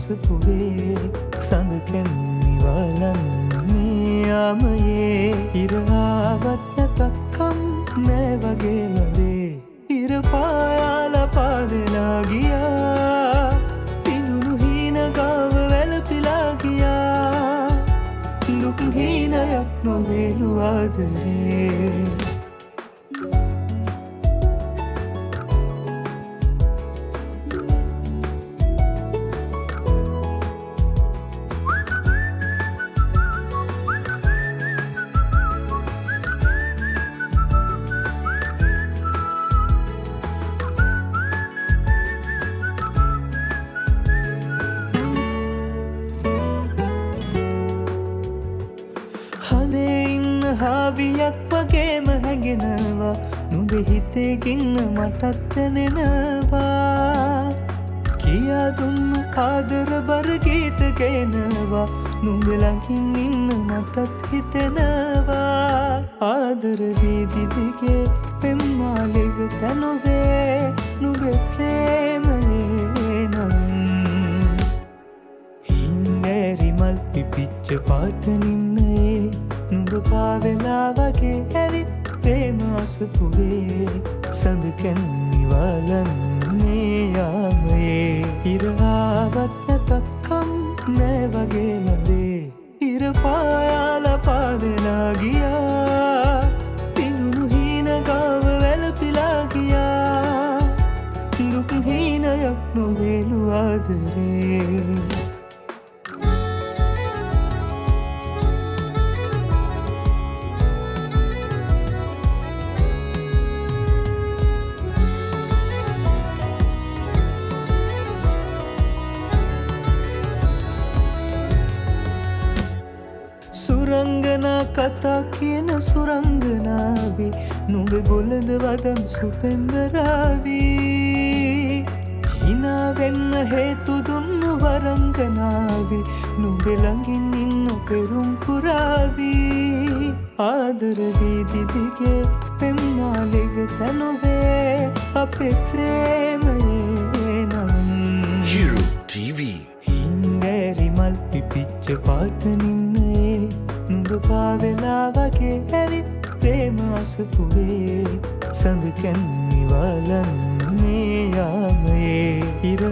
අසපුවේ සඳකැන් නිවලන් මේ යාමයේ ඉරාවත් නැතත්කම් නෑ වගේ ලදේ ඉර පායාල පාදලා ගියා පිඳුණු හීන ගාව වැළපිලා ගියා දුක් හීනයක් නොවේලු ආදරේ හාවියක් වගේම හැඟෙනවා නුඹේ හිතේ ගින්න මටත් දැනෙනවා කියා දුන්නු ආදර බර ගීත ගේනවා නුඹ ළඟින් ඉන්න මටත් හිතෙනවා ආදර වීදි දිගේ පෙම්මාලෙග තනොවේ නුඹේ ප්‍රේමයේ නමින් හින්නේරි මල් පිපිච්ච පාට නින්නේ නුඹ පාවෙලා වගේ ඇවිත් ප්‍රේම අසපුවේ සඳකැන් නිවලන් මේ යාමයේ ඉරාවත් නැතත්කම් නෑ වගේ ලදේ ඉර පායාල පාදලා ගියා පිඳුණු හීන ගාව වැළපිලා ගියා දුක් හීනයක් නොවේලු ආදරේ සුරංගනා කතා කියන සුරංගනාවේ නුඹේ බොළඳ වදන් සුපෙම්බරාවේ හිනා වෙන්න හේතු දුන්නු වරංගනාවේ නුඹේ ළඟින් ඉන්න පෙරුම් පුරාවේ ආදර වීදි දිගේ පෙම්මාලෙග තනොවේ අපේ ප්‍රේමයේ නම් Hero TV හින්නේරි මල් පිපිච්ච පාට නින්නේ නුඹ පාවෙලා වගේ ඇවිත් ප්‍රේම අසපුවේ සඳකැන් නිවලන් මේ යාමයේ ඉර